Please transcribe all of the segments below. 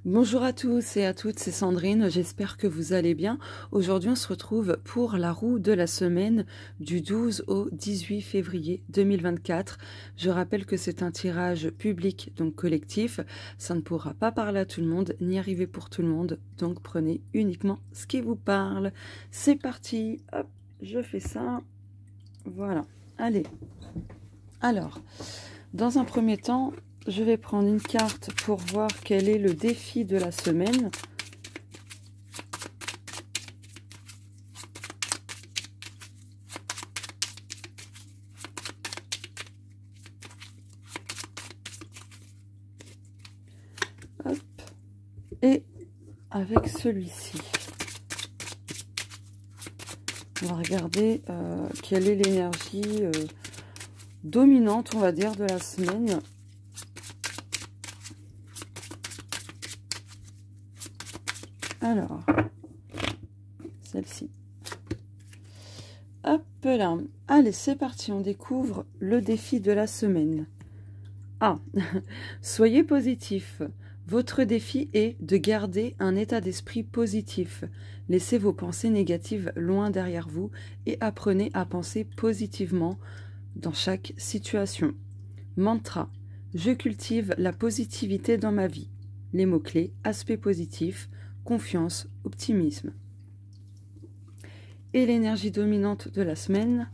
Bonjour à tous et à toutes, c'est Sandrine, j'espère que vous allez bien. Aujourd'hui, on se retrouve pour la roue de la semaine du 12 au 18 février 2024. Je rappelle que c'est un tirage public, donc collectif. Ça ne pourra pas parler à tout le monde, ni arriver pour tout le monde. Donc prenez uniquement ce qui vous parle. C'est parti, hop, je fais ça. Voilà, allez. Alors, dans un premier temps, je vais prendre une carte pour voir quel est le défi de la semaine. Hop. Et avec celui-ci, on va regarder quelle est l'énergie dominante, on va dire, de la semaine. Alors, celle-ci. Hop là. Allez, c'est parti, on découvre le défi de la semaine. Ah, soyez positif. Votre défi est de garder un état d'esprit positif. Laissez vos pensées négatives loin derrière vous et apprenez à penser positivement dans chaque situation. Mantra. Je cultive la positivité dans ma vie. Les mots-clés, aspect positif, confiance, optimisme. Et l'énergie dominante de la semaine.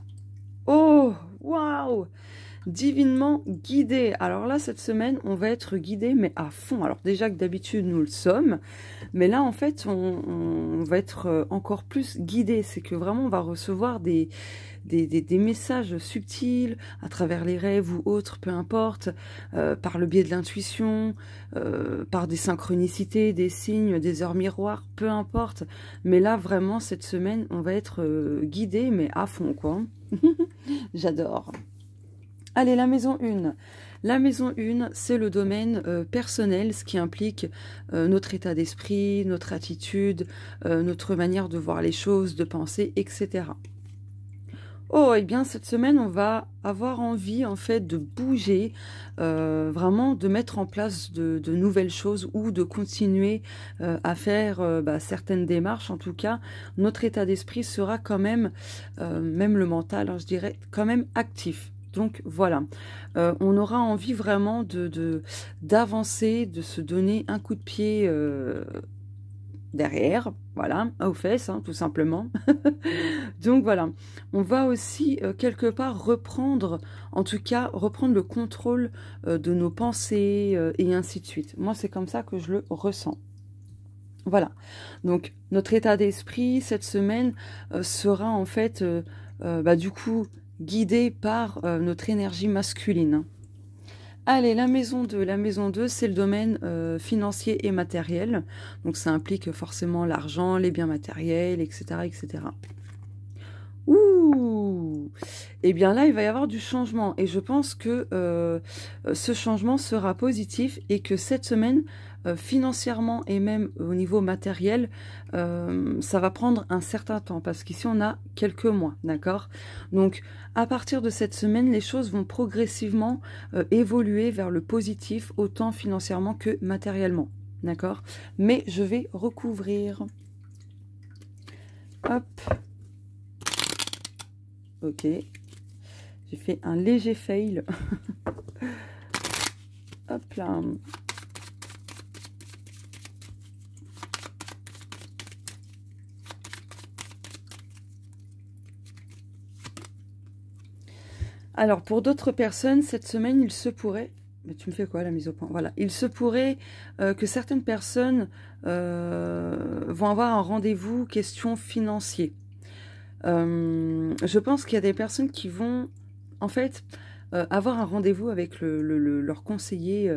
Oh, waouh! Divinement guidé. Alors là, cette semaine, on va être guidé, mais à fond. Alors déjà que d'habitude, nous le sommes. Mais là, en fait, on va être encore plus guidé. C'est que vraiment, on va recevoir des messages subtils à travers les rêves ou autres, peu importe, par le biais de l'intuition, par des synchronicités, des signes, des heures miroirs, peu importe. Mais là, vraiment, cette semaine, on va être guidé, mais à fond, quoi. J'adore. Allez, la maison 1. La maison 1, c'est le domaine personnel, ce qui implique notre état d'esprit, notre attitude, notre manière de voir les choses, de penser, etc. Oh, eh bien, cette semaine, on va avoir envie, en fait, de bouger, vraiment de mettre en place de nouvelles choses ou de continuer à faire certaines démarches. En tout cas, notre état d'esprit sera quand même, même le mental, hein, je dirais, quand même actif. Donc voilà, on aura envie vraiment d'avancer, de se donner un coup de pied derrière, voilà, aux fesses, hein, tout simplement. Donc voilà, on va aussi quelque part reprendre, en tout cas, reprendre le contrôle de nos pensées et ainsi de suite. Moi, c'est comme ça que je le ressens. Voilà, donc notre état d'esprit cette semaine sera en fait, du coup, guidé par notre énergie masculine. Allez, la maison 2. La maison 2, c'est le domaine financier et matériel. Donc ça implique forcément l'argent, les biens matériels, etc., etc. Ouh! Eh bien là, il va y avoir du changement. Et je pense que ce changement sera positif et que cette semaine, financièrement et même au niveau matériel, ça va prendre un certain temps. Parce qu'ici, on a quelques mois, d'accord? Donc, à partir de cette semaine, les choses vont progressivement évoluer vers le positif, autant financièrement que matériellement, d'accord? Mais je vais recouvrir. Hop! Ok, j'ai fait un léger fail. Hop là. Alors, pour d'autres personnes, cette semaine, il se pourrait... Mais tu me fais quoi, la mise au point? Voilà. Il se pourrait que certaines personnes vont avoir un rendez-vous question financier. Je pense qu'il y a des personnes qui vont, en fait, avoir un rendez-vous avec leur conseiller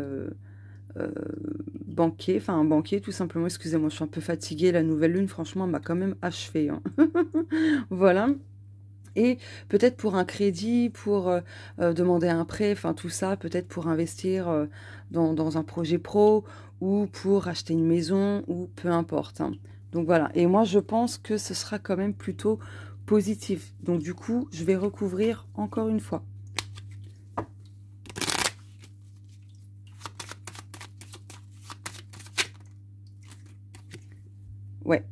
banquier, enfin un banquier tout simplement. Excusez-moi, je suis un peu fatiguée. La nouvelle lune, franchement, m'a quand même achevée, hein. Voilà. Et peut-être pour un crédit, pour demander un prêt, enfin tout ça, peut-être pour investir dans un projet pro ou pour acheter une maison ou peu importe, hein. Donc voilà, et moi je pense que ce sera quand même plutôt positif. Donc du coup, je vais recouvrir encore une fois. Ouais.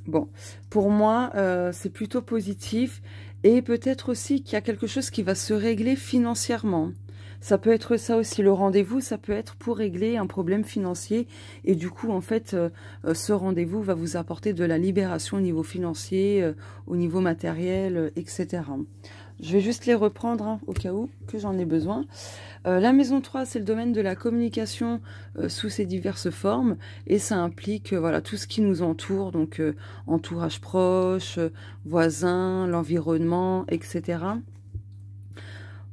Bon, pour moi, c'est plutôt positif. Et peut-être aussi qu'il y a quelque chose qui va se régler financièrement. Ça peut être ça aussi, le rendez-vous, ça peut être pour régler un problème financier. Et du coup, en fait, ce rendez-vous va vous apporter de la libération au niveau financier, au niveau matériel, etc. Je vais juste les reprendre hein, au cas où que j'en ai besoin. La maison 3, c'est le domaine de la communication sous ses diverses formes. Et ça implique voilà, tout ce qui nous entoure, donc entourage proche, voisins, l'environnement, etc.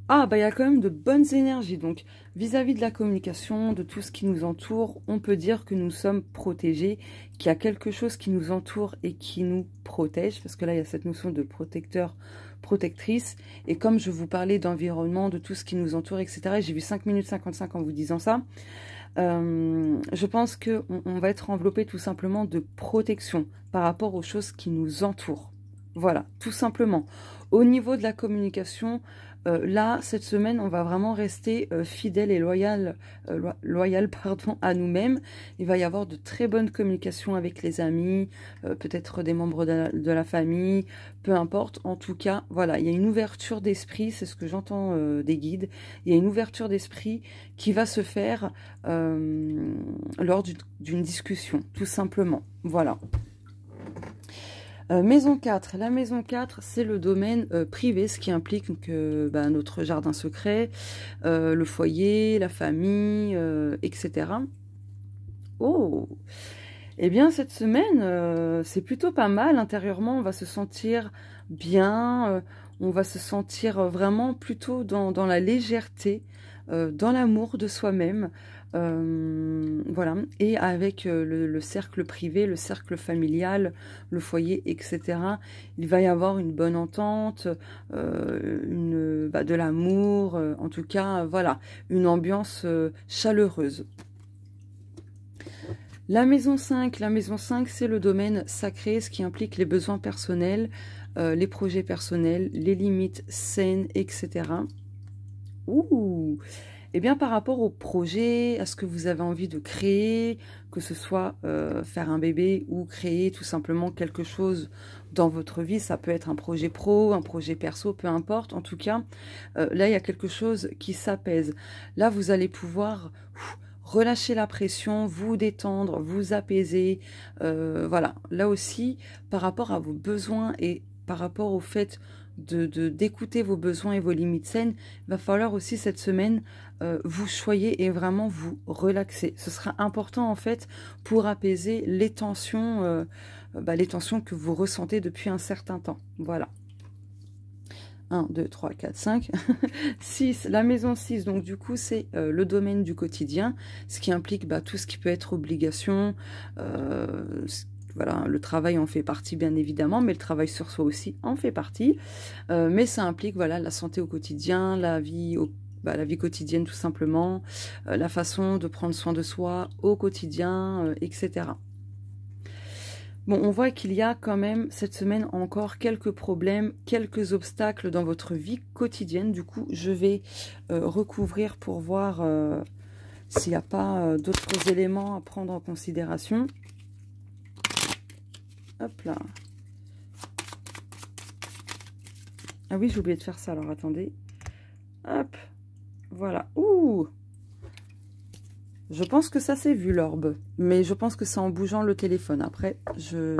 Ah, bah il y a quand même de bonnes énergies. Donc, vis-à-vis de la communication, de tout ce qui nous entoure, on peut dire que nous sommes protégés, qu'il y a quelque chose qui nous entoure et qui nous protège. Parce que là, il y a cette notion de protecteur, protectrice. Et comme je vous parlais d'environnement, de tout ce qui nous entoure, etc. J'ai vu 5 minutes 55 en vous disant ça. Je pense qu'on va être enveloppé tout simplement de protection par rapport aux choses qui nous entourent. Voilà, tout simplement. Au niveau de la communication, là, cette semaine, on va vraiment rester fidèle et loyal, pardon, à nous-mêmes. Il va y avoir de très bonnes communications avec les amis, peut-être des membres de la famille, peu importe. En tout cas, voilà, il y a une ouverture d'esprit, c'est ce que j'entends des guides. Il y a une ouverture d'esprit qui va se faire lors d'une discussion, tout simplement. Voilà. Maison 4, la maison 4, c'est le domaine privé, ce qui implique que notre jardin secret, le foyer, la famille, etc. Oh, eh bien cette semaine, c'est plutôt pas mal. Intérieurement, on va se sentir bien, on va se sentir vraiment plutôt dans la légèreté, dans l'amour de soi-même. Voilà, et avec le cercle privé, le cercle familial, le foyer, etc. Il va y avoir une bonne entente, de l'amour, en tout cas, voilà, une ambiance chaleureuse. La maison 5, c'est le domaine sacré, ce qui implique les besoins personnels, les projets personnels, les limites saines, etc. Ouh! Eh bien, par rapport au projet, à ce que vous avez envie de créer, que ce soit faire un bébé ou créer tout simplement quelque chose dans votre vie, ça peut être un projet pro, un projet perso, peu importe. En tout cas, là, il y a quelque chose qui s'apaise. Là, vous allez pouvoir relâcher la pression, vous détendre, vous apaiser. Voilà, là aussi, par rapport à vos besoins et par rapport au fait d'écouter vos besoins et vos limites saines, il va falloir aussi cette semaine vous choyer et vraiment vous relaxer. Ce sera important en fait pour apaiser les tensions que vous ressentez depuis un certain temps. Voilà. 1, 2, 3, 4, 5, 6, la maison 6, donc du coup c'est le domaine du quotidien, ce qui implique tout ce qui peut être obligation, voilà, le travail en fait partie bien évidemment, mais le travail sur soi aussi en fait partie. Mais ça implique voilà, la santé au quotidien, la vie quotidienne tout simplement, la façon de prendre soin de soi au quotidien, etc. Bon, on voit qu'il y a quand même cette semaine encore quelques problèmes, quelques obstacles dans votre vie quotidienne. Du coup, je vais recouvrir pour voir s'il n'y a pas d'autres éléments à prendre en considération. Hop là. Ah oui, j'ai oublié de faire ça, alors attendez. Hop, voilà. Ouh! Je pense que ça s'est vu l'orbe, mais je pense que c'est en bougeant le téléphone. Après, je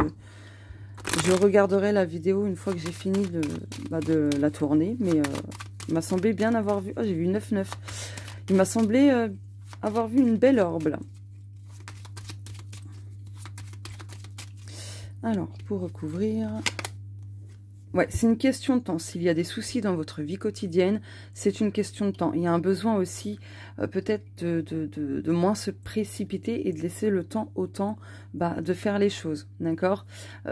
regarderai la vidéo une fois que j'ai fini de la tourner, mais il m'a semblé bien avoir vu... Oh, j'ai vu 9,9. Il m'a semblé avoir vu une belle orbe, là. Alors, pour recouvrir... Ouais, c'est une question de temps. S'il y a des soucis dans votre vie quotidienne, c'est une question de temps. Il y a un besoin aussi, peut-être, de moins se précipiter et de laisser le temps au temps de faire les choses. D'accord?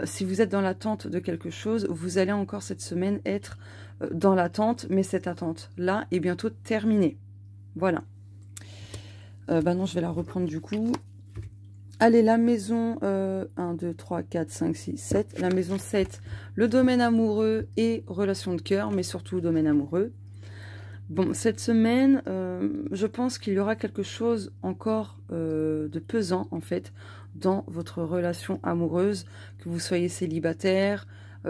Si vous êtes dans l'attente de quelque chose, vous allez encore cette semaine être dans l'attente, mais cette attente-là est bientôt terminée. Voilà. Non, je vais la reprendre du coup. Allez, la maison 1, 2, 3, 4, 5, 6, 7. La maison 7, le domaine amoureux et relation de cœur, mais surtout domaine amoureux. Bon, cette semaine, je pense qu'il y aura quelque chose encore de pesant, en fait, dans votre relation amoureuse, que vous soyez célibataire,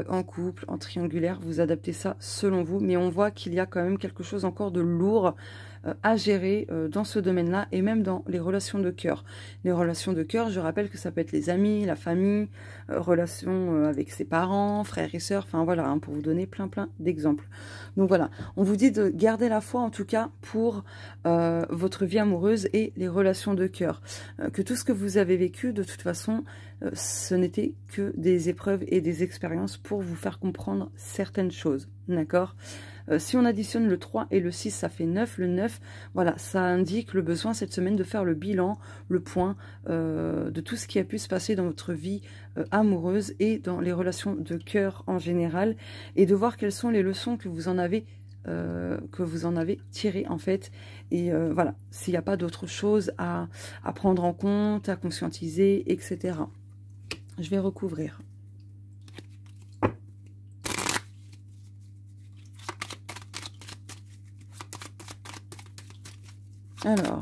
en couple, en triangulaire, vous adaptez ça selon vous, mais on voit qu'il y a quand même quelque chose encore de lourd à gérer dans ce domaine-là, et même dans les relations de cœur. Les relations de cœur, je rappelle que ça peut être les amis, la famille, relations avec ses parents, frères et sœurs, enfin voilà, hein, pour vous donner plein d'exemples. Donc voilà, on vous dit de garder la foi en tout cas pour votre vie amoureuse et les relations de cœur. Que tout ce que vous avez vécu, de toute façon, ce n'était que des épreuves et des expériences pour vous faire comprendre certaines choses, d'accord ? Si on additionne le 3 et le 6, ça fait 9. Le 9, voilà, ça indique le besoin cette semaine de faire le bilan, le point de tout ce qui a pu se passer dans votre vie amoureuse et dans les relations de cœur en général, et de voir quelles sont les leçons que vous en avez tirées en fait. Et voilà, s'il n'y a pas d'autre chose à prendre en compte, à conscientiser, etc. Je vais recouvrir. Alors,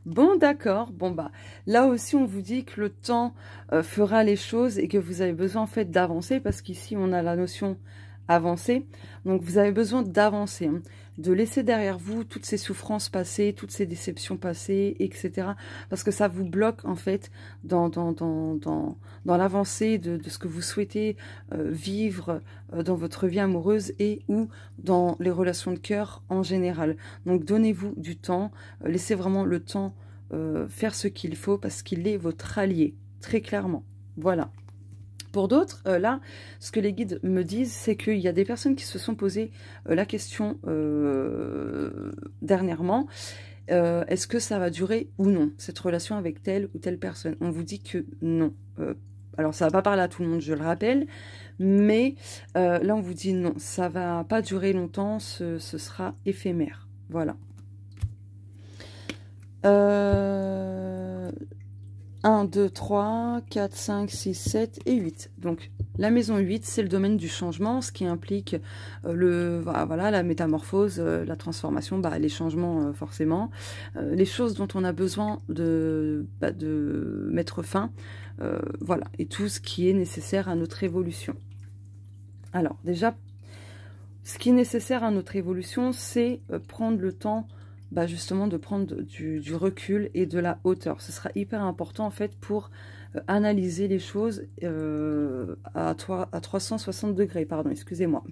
bon d'accord, bon bah là aussi on vous dit que le temps fera les choses et que vous avez besoin en fait d'avancer, parce qu'ici on a la notion avancer, donc vous avez besoin d'avancer, hein, de laisser derrière vous toutes ces souffrances passées, toutes ces déceptions passées, etc. Parce que ça vous bloque en fait dans l'avancée de ce que vous souhaitez vivre dans votre vie amoureuse et ou dans les relations de cœur en général. Donc donnez-vous du temps, laissez vraiment le temps faire ce qu'il faut, parce qu'il est votre allié, très clairement. Voilà. Pour d'autres, là, ce que les guides me disent, c'est qu'il y a des personnes qui se sont posées la question dernièrement, est-ce que ça va durer ou non, cette relation avec telle ou telle personne? On vous dit que non. Alors, ça ne va pas parler à tout le monde, je le rappelle, mais là, on vous dit non, ça ne va pas durer longtemps, ce sera éphémère. Voilà. 1, 2, 3, 4, 5, 6, 7 et 8. Donc, la maison 8, c'est le domaine du changement, ce qui implique voilà, la métamorphose, la transformation, les changements forcément, les choses dont on a besoin de mettre fin, voilà, et tout ce qui est nécessaire à notre évolution. Alors, déjà, ce qui est nécessaire à notre évolution, c'est prendre le temps justement de prendre du recul et de la hauteur. Ce sera hyper important en fait pour analyser les choses à 360 degrés, pardon, excusez-moi.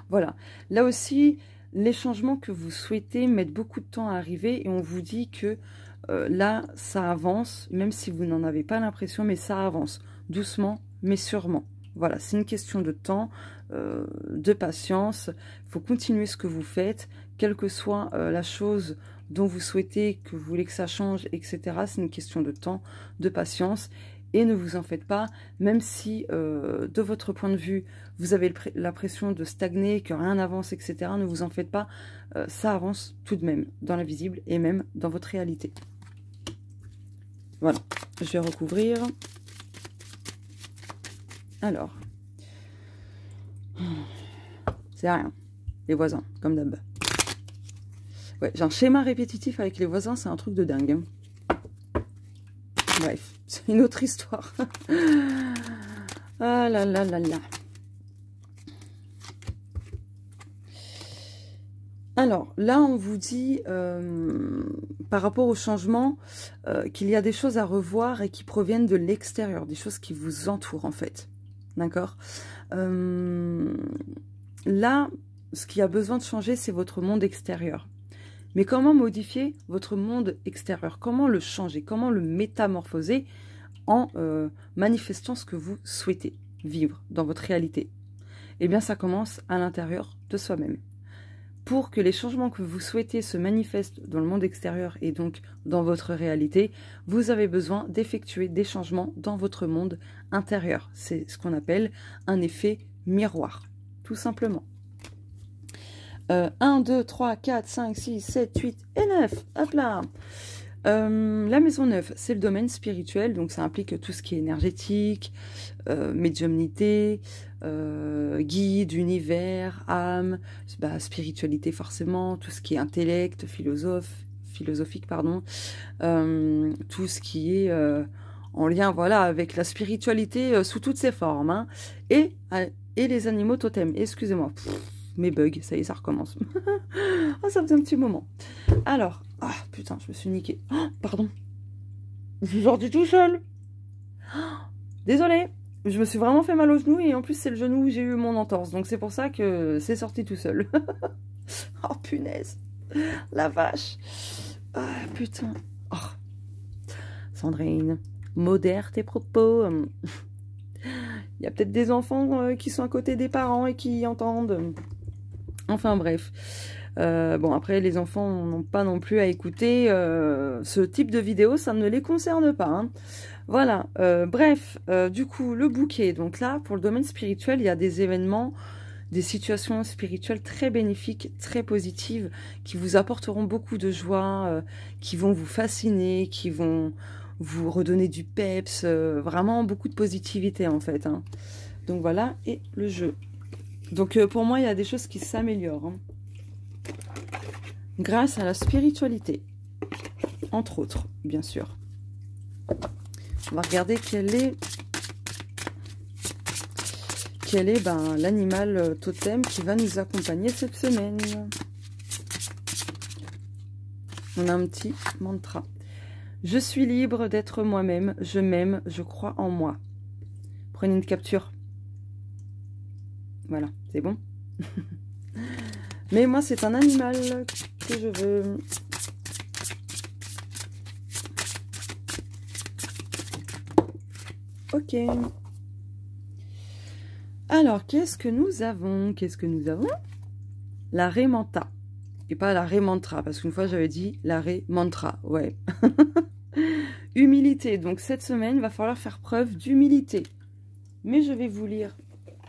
Voilà. Là aussi, les changements que vous souhaitez mettent beaucoup de temps à arriver, et on vous dit que là, ça avance, même si vous n'en avez pas l'impression, mais ça avance, doucement, mais sûrement. Voilà, c'est une question de temps, de patience. Il faut continuer ce que vous faites, quelle que soit la chose dont vous souhaitez, que vous voulez que ça change, etc. C'est une question de temps, de patience. Et ne vous en faites pas, même si de votre point de vue, vous avez l'impression de stagner, que rien n'avance, etc. Ne vous en faites pas, ça avance tout de même dans l'invisible et même dans votre réalité. Voilà, je vais recouvrir. Alors, c'est rien, les voisins, comme d'hab. Ouais, j'ai un schéma répétitif avec les voisins, c'est un truc de dingue. Bref, c'est une autre histoire. Ah là là là là. Alors, là, on vous dit, par rapport au changement, qu'il y a des choses à revoir et qui proviennent de l'extérieur, des choses qui vous entourent, en fait. D'accord? Là, ce qui a besoin de changer, c'est votre monde extérieur. Mais comment modifier votre monde extérieur? Comment le changer? Comment le métamorphoser en manifestant ce que vous souhaitez vivre dans votre réalité? Eh bien, ça commence à l'intérieur de soi-même. Pour que les changements que vous souhaitez se manifestent dans le monde extérieur et donc dans votre réalité, vous avez besoin d'effectuer des changements dans votre monde intérieur. C'est ce qu'on appelle un effet miroir, tout simplement. 1, 2, 3, 4, 5, 6, 7, 8 et 9. Hop là. La maison 9, c'est le domaine spirituel, donc ça implique tout ce qui est énergétique, médiumnité, guide, univers, âme, spiritualité forcément, tout ce qui est intellect, philosophique, pardon, tout ce qui est en lien, voilà, avec la spiritualité sous toutes ses formes, hein, et les animaux totems. Excusez-moi, mes bugs, ça y est, ça recommence. Oh, ça faisait un petit moment. Alors, ah putain, je me suis niquée. Oh, pardon. Je suis sortie tout seul. Oh, désolée. Je me suis vraiment fait mal au genou et en plus c'est le genou où j'ai eu mon entorse. Donc c'est pour ça que c'est sorti tout seul. Oh punaise. La vache. Ah putain. Oh. Sandrine, modère tes propos. Il y a peut-être des enfants qui sont à côté des parents et qui entendent. Enfin bref. Bon, après, les enfants n'ont pas non plus à écouter ce type de vidéo, ça ne les concerne pas. Hein. Voilà, bref, du coup, le bouquet. Donc là, pour le domaine spirituel, il y a des événements, des situations spirituelles très bénéfiques, très positives, qui vous apporteront beaucoup de joie, qui vont vous fasciner, qui vont vous redonner du peps, vraiment beaucoup de positivité en fait. Hein. Donc voilà, et le jeu. Donc pour moi, il y a des choses qui s'améliorent. Hein. Grâce à la spiritualité, entre autres, bien sûr. On va regarder quel est l'animal totem qui va nous accompagner cette semaine. On a un petit mantra. Je suis libre d'être moi-même, je m'aime, je crois en moi. Prenez une capture. Voilà, c'est bon. Mais moi, c'est un animal que je veux. Ok. Alors, qu'est-ce que nous avons? La ré manta. Et pas la ré mantra, parce qu'une fois, j'avais dit la ré mantra. Ouais. Humilité. Donc, cette semaine, il va falloir faire preuve d'humilité. Mais je vais vous lire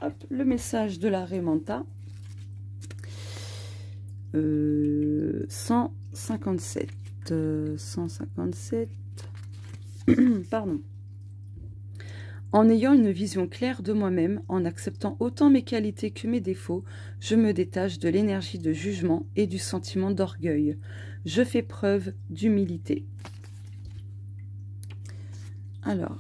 hop, le message de la ré manta. 157. Pardon. En ayant une vision claire de moi-même, en acceptant autant mes qualités que mes défauts, je me détache de l'énergie de jugement et du sentiment d'orgueil. Je fais preuve d'humilité. Alors,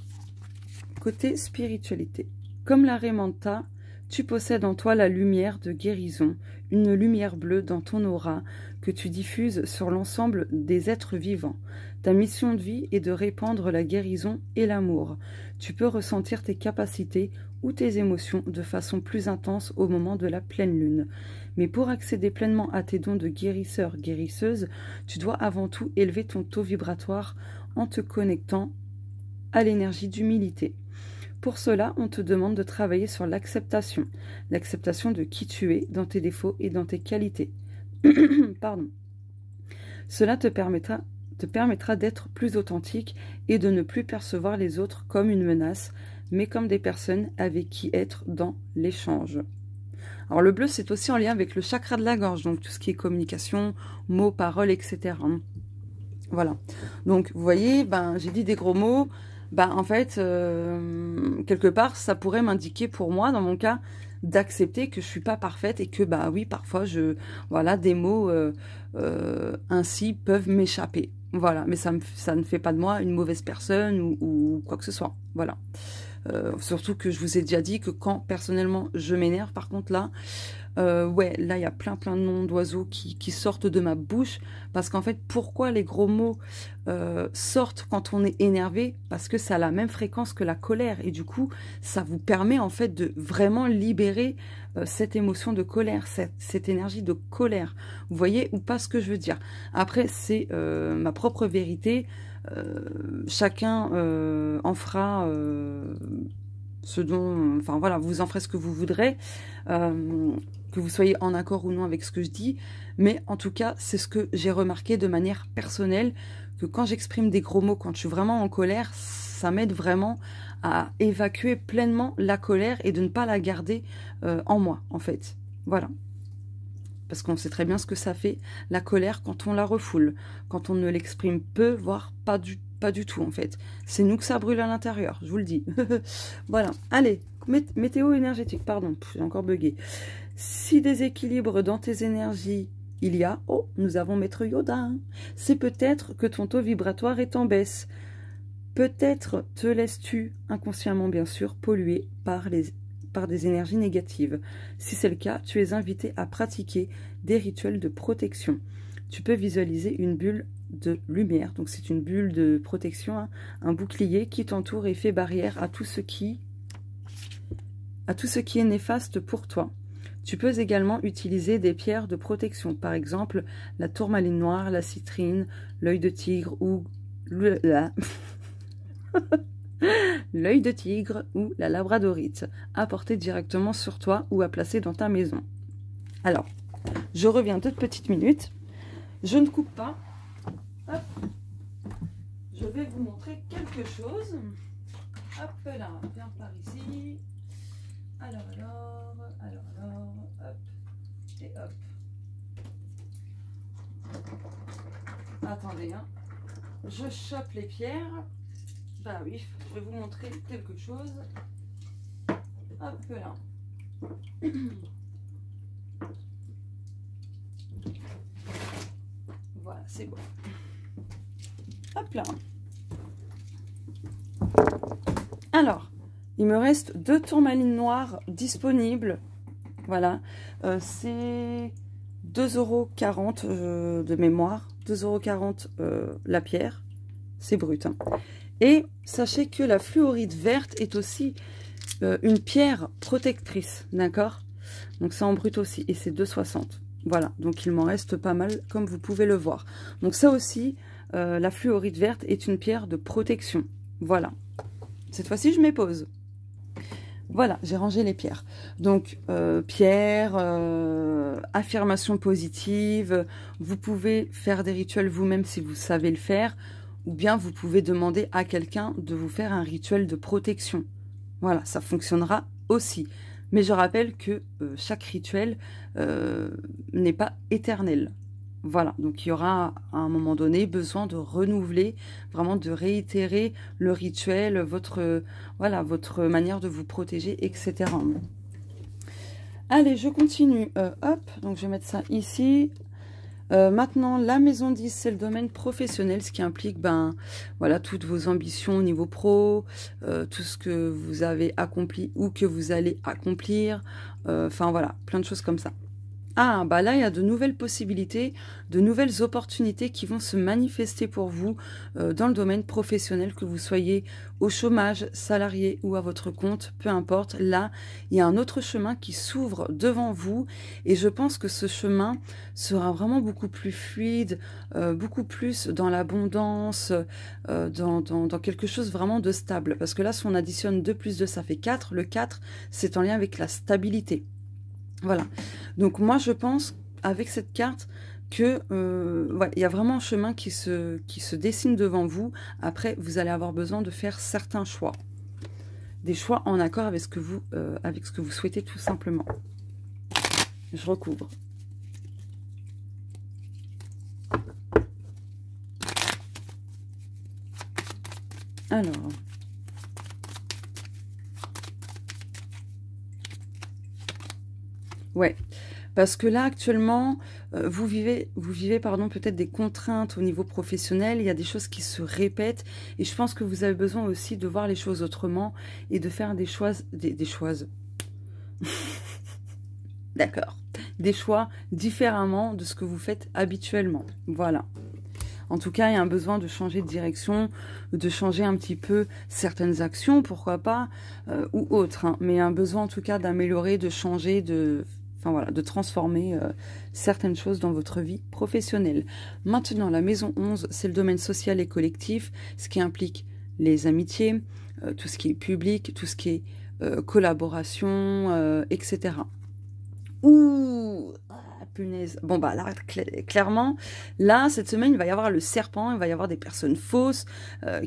côté spiritualité. Comme la ré manta, tu possèdes en toi la lumière de guérison, une lumière bleue dans ton aura que tu diffuses sur l'ensemble des êtres vivants. Ta mission de vie est de répandre la guérison et l'amour. Tu peux ressentir tes capacités ou tes émotions de façon plus intense au moment de la pleine lune. Mais pour accéder pleinement à tes dons de guérisseur, guérisseuse, tu dois avant tout élever ton taux vibratoire en te connectant à l'énergie d'humilité. Pour cela, on te demande de travailler sur l'acceptation de qui tu es dans tes défauts et dans tes qualités. Pardon. Cela te permettra d'être plus authentique et de ne plus percevoir les autres comme une menace, mais comme des personnes avec qui être dans l'échange. Alors le bleu, c'est aussi en lien avec le chakra de la gorge, donc tout ce qui est communication, mots, paroles, etc. Voilà. Donc vous voyez, j'ai dit des gros mots. En fait, quelque part, ça pourrait m'indiquer pour moi, dans mon cas, d'accepter que je suis pas parfaite et que, oui, parfois, des mots ainsi peuvent m'échapper. Voilà, mais ça ne fait pas de moi une mauvaise personne ou quoi que ce soit. Voilà. Surtout que je vous ai déjà dit que quand, personnellement, je m'énerve, par contre, là, là, il y a plein de noms d'oiseaux qui sortent de ma bouche. Parce qu'en fait, pourquoi les gros mots sortent quand on est énervé? Parce que ça a la même fréquence que la colère. Et du coup, ça vous permet en fait de vraiment libérer cette émotion de colère, cette énergie de colère. Vous voyez ou pas ce que je veux dire? Après, c'est ma propre vérité. Chacun en fera ce dont, enfin voilà, vous en ferez ce que vous voudrez, que vous soyez en accord ou non avec ce que je dis, mais en tout cas, c'est ce que j'ai remarqué de manière personnelle, que quand j'exprime des gros mots, quand je suis vraiment en colère, ça m'aide vraiment à évacuer pleinement la colère et de ne pas la garder en moi, en fait. Voilà. parce qu'on sait très bien ce que ça fait, la colère, quand on la refoule, quand on ne l'exprime peu, voire pas du tout en fait. C'est nous que ça brûle à l'intérieur, je vous le dis. Voilà, allez, météo énergétique, pardon, j'ai encore bugué. Si déséquilibre dans tes énergies il y a, oh, nous avons Maître Yoda, hein. C'est peut-être que ton taux vibratoire est en baisse. Peut-être te laisses-tu, inconsciemment bien sûr, polluer par des énergies négatives. Si c'est le cas, tu es invité à pratiquer des rituels de protection. Tu peux visualiser une bulle de lumière, donc c'est une bulle de protection, hein, un bouclier qui t'entoure et fait barrière à tout ce qui est néfaste pour toi. Tu peux également utiliser des pierres de protection, par exemple la tourmaline noire, la citrine, l'œil de tigre ou l'œil de tigre ou la labradorite, à porter directement sur toi ou à placer dans ta maison. Alors, je reviens 2 petites minutes. Je ne coupe pas. Hop. Je vais vous montrer quelque chose. Hop là, viens par ici. Alors, hop, et hop. Attendez, hein. Je chope les pierres. Bah oui, je vais vous montrer quelque chose. Hop là. Voilà, c'est bon. Hop là. Alors, il me reste 2 tourmalines noires disponibles. Voilà, c'est 2,40 € de mémoire. 2,40 € la pierre. C'est brut, hein. Et sachez que la fluorite verte est aussi une pierre protectrice, d'accord? Donc c'est en brut aussi, et c'est 2,60 €. Voilà, donc il m'en reste pas mal, comme vous pouvez le voir. Donc ça aussi, la fluorite verte est une pierre de protection. Voilà. Cette fois-ci, je m'épose. Voilà, j'ai rangé les pierres. Donc, pierres, affirmations positives. Vous pouvez faire des rituels vous-même si vous savez le faire. Ou bien vous pouvez demander à quelqu'un de vous faire un rituel de protection. Voilà, ça fonctionnera aussi. Mais je rappelle que chaque rituel n'est pas éternel. Voilà, donc il y aura à un moment donné besoin de renouveler, vraiment de réitérer le rituel, voilà, votre manière de vous protéger, etc. Allez, je continue. Hop, donc je vais mettre ça ici. Maintenant, la maison 10, c'est le domaine professionnel, ce qui implique voilà, toutes vos ambitions au niveau pro, tout ce que vous avez accompli ou que vous allez accomplir, enfin voilà, plein de choses comme ça. Ah, bah là, il y a de nouvelles possibilités, de nouvelles opportunités qui vont se manifester pour vous dans le domaine professionnel, que vous soyez au chômage, salarié ou à votre compte, peu importe. Là, il y a un autre chemin qui s'ouvre devant vous et je pense que ce chemin sera vraiment beaucoup plus fluide, beaucoup plus dans l'abondance, dans quelque chose vraiment de stable. Parce que là, si on additionne 2 plus 2, ça fait 4. Le 4, c'est en lien avec la stabilité. Voilà, donc moi je pense avec cette carte que voilà, il y a vraiment un chemin qui se dessine devant vous. Après, vous allez avoir besoin de faire certains choix. Des choix en accord avec ce que vous souhaitez tout simplement. Je recouvre. Alors... Ouais, parce que là, actuellement, vous vivez pardon, peut-être des contraintes au niveau professionnel, il y a des choses qui se répètent, et je pense que vous avez besoin aussi de voir les choses autrement, et de faire des choix, d'accord, des choix différemment de ce que vous faites habituellement, voilà. En tout cas, il y a un besoin de changer de direction, de changer un petit peu certaines actions, pourquoi pas, ou autres, hein, mais un besoin en tout cas d'améliorer, de changer, enfin voilà, de transformer certaines choses dans votre vie professionnelle. Maintenant, la maison 11, c'est le domaine social et collectif, ce qui implique les amitiés, tout ce qui est public, tout ce qui est collaboration, etc. Ouh, punaise. Bon, bah là, clairement, là, cette semaine, il va y avoir le serpent, il va y avoir des personnes fausses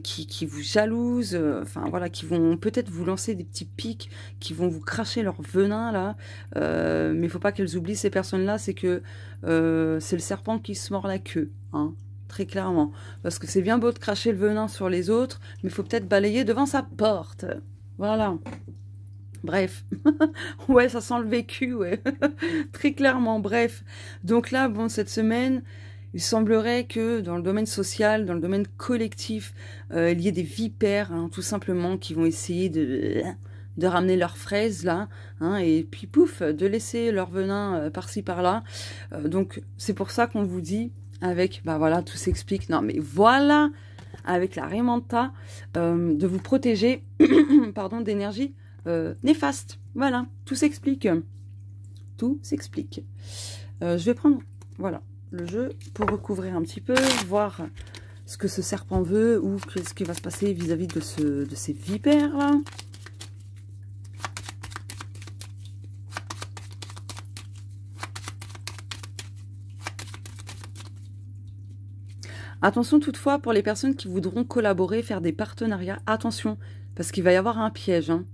qui vous jalousent, enfin voilà, qui vont peut-être vous lancer des petits pics, qui vont vous cracher leur venin, là. Mais il faut pas qu'elles oublient, ces personnes-là, c'est que c'est le serpent qui se mord la queue, hein, très clairement. Parce que c'est bien beau de cracher le venin sur les autres, mais il faut peut-être balayer devant sa porte. Voilà. Bref, ouais, ça sent le vécu, ouais, très clairement, bref. Donc là, bon, cette semaine, il semblerait que dans le domaine social, dans le domaine collectif, il y ait des vipères, hein, tout simplement, qui vont essayer de ramener leurs fraises, là, hein, et puis pouf, de laisser leur venin par-ci, par-là. Donc, c'est pour ça qu'on vous dit, avec, bah voilà, tout s'explique, non, mais voilà, avec la Raymanta, de vous protéger, pardon, d'énergie néfaste. Voilà, tout s'explique. Tout s'explique. Je vais prendre, voilà, le jeu pour recouvrir un petit peu, voir ce que ce serpent veut ou ce qui va se passer vis-à-vis de ces vipères-là. Attention toutefois pour les personnes qui voudront collaborer, faire des partenariats. Attention, parce qu'il va y avoir un piège, hein,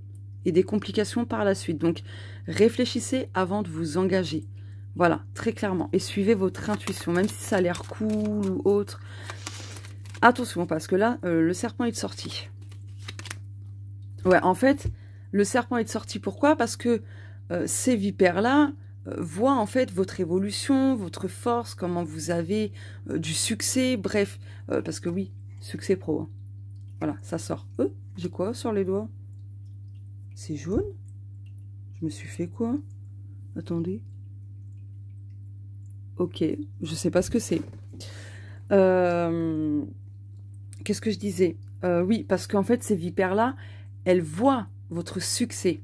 et des complications par la suite. Donc, réfléchissez avant de vous engager. Voilà, très clairement. Et suivez votre intuition, même si ça a l'air cool ou autre. Attention, parce que là, le serpent est sorti. Ouais, en fait, le serpent est sorti. Pourquoi? Parce que ces vipères-là voient en fait votre évolution, votre force, comment vous avez du succès. Bref, parce que oui, succès pro. Hein. Voilà, ça sort. J'ai quoi sur les doigts? C'est jaune? Je me suis fait quoi? Attendez. Ok, je sais pas ce que c'est. Qu'est-ce que je disais? Oui, parce qu'en fait, ces vipères-là, elles voient votre succès.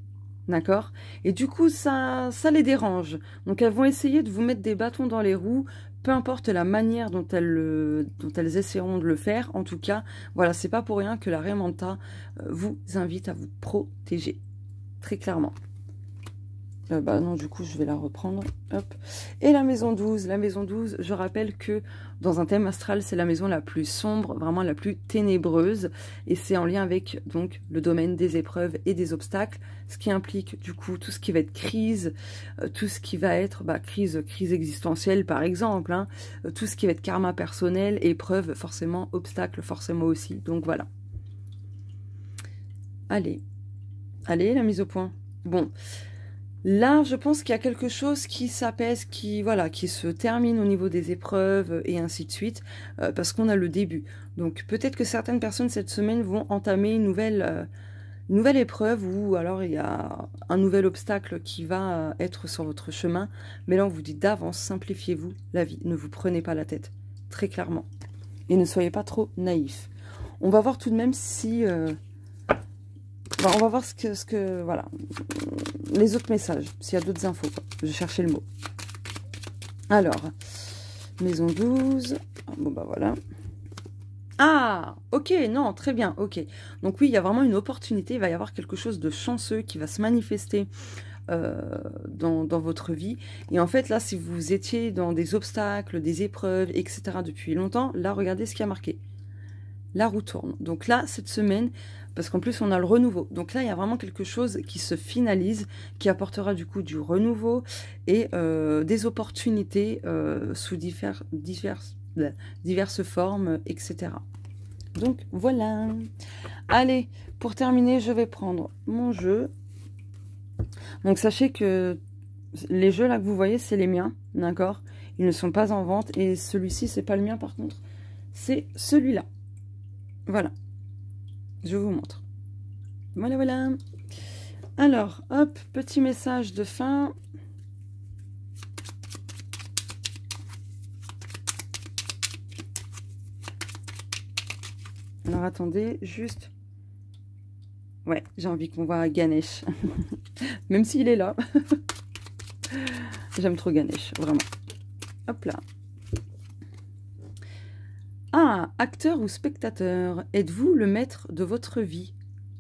D'accord? Et du coup, ça les dérange. Donc, elles vont essayer de vous mettre des bâtons dans les roues, peu importe la manière dont elles essaieront de le faire. En tout cas, voilà, c'est pas pour rien que la Raymanta vous invite à vous protéger. Très clairement. Bah non, du coup, je vais la reprendre. Hop. Et la maison 12. La maison 12, je rappelle que dans un thème astral, c'est la maison la plus sombre, vraiment la plus ténébreuse. Et c'est en lien avec donc le domaine des épreuves et des obstacles, ce qui implique du coup tout ce qui va être crise, tout ce qui va être crise existentielle par exemple, hein, tout ce qui va être karma personnel, épreuve forcément, obstacle forcément aussi. Donc voilà. Allez. Allez, la mise au point. Bon. Là, je pense qu'il y a quelque chose qui s'apaise, qui se termine au niveau des épreuves et ainsi de suite, parce qu'on a le début. Donc peut-être que certaines personnes cette semaine vont entamer une nouvelle épreuve ou alors il y a un nouvel obstacle qui va être sur votre chemin. Mais là, on vous dit d'avance, simplifiez-vous la vie, ne vous prenez pas la tête, très clairement. Et ne soyez pas trop naïfs. On va voir tout de même si... on va voir voilà, les autres messages, s'il y a d'autres infos, quoi. Je cherchais le mot. Alors, maison 12, bon bah voilà. Ah, ok, non, très bien, ok. Donc oui, il y a vraiment une opportunité, il va y avoir quelque chose de chanceux qui va se manifester dans votre vie. Et en fait, là, si vous étiez dans des obstacles, des épreuves, etc. depuis longtemps, là, regardez ce qui a marqué. La roue tourne. Donc là, cette semaine, parce qu'en plus, on a le renouveau. Donc là, il y a vraiment quelque chose qui se finalise, qui apportera du coup du renouveau et des opportunités sous diverses formes, etc. Donc voilà. Allez, pour terminer, je vais prendre mon jeu. Donc sachez que les jeux là que vous voyez, c'est les miens, d'accord? Ils ne sont pas en vente. Et celui-ci, c'est pas le mien par contre. C'est celui-là. Voilà, je vous montre. Voilà, voilà. Alors, hop, petit message de fin. Alors, attendez, juste... Ouais, j'ai envie qu'on voit Ganesh. Même s'il est là. J'aime trop Ganesh, vraiment. Hop là. Ah, acteur ou spectateur, êtes-vous le maître de votre vie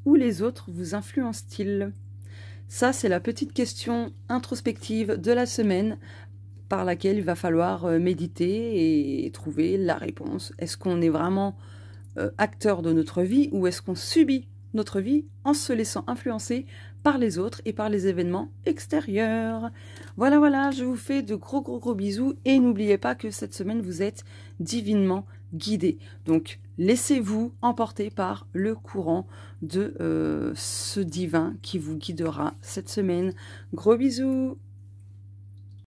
ou les autres vous influencent-ils? Ça, c'est la petite question introspective de la semaine. par laquelle il va falloir méditer et trouver la réponse. Est-ce qu'on est vraiment acteur de notre vie ou est-ce qu'on subit notre vie en se laissant influencer par les autres et par les événements extérieurs? Voilà, voilà, je vous fais de gros bisous et n'oubliez pas que cette semaine, vous êtes divinement guidés. Donc, laissez-vous emporter par le courant de ce divin qui vous guidera cette semaine. Gros bisous!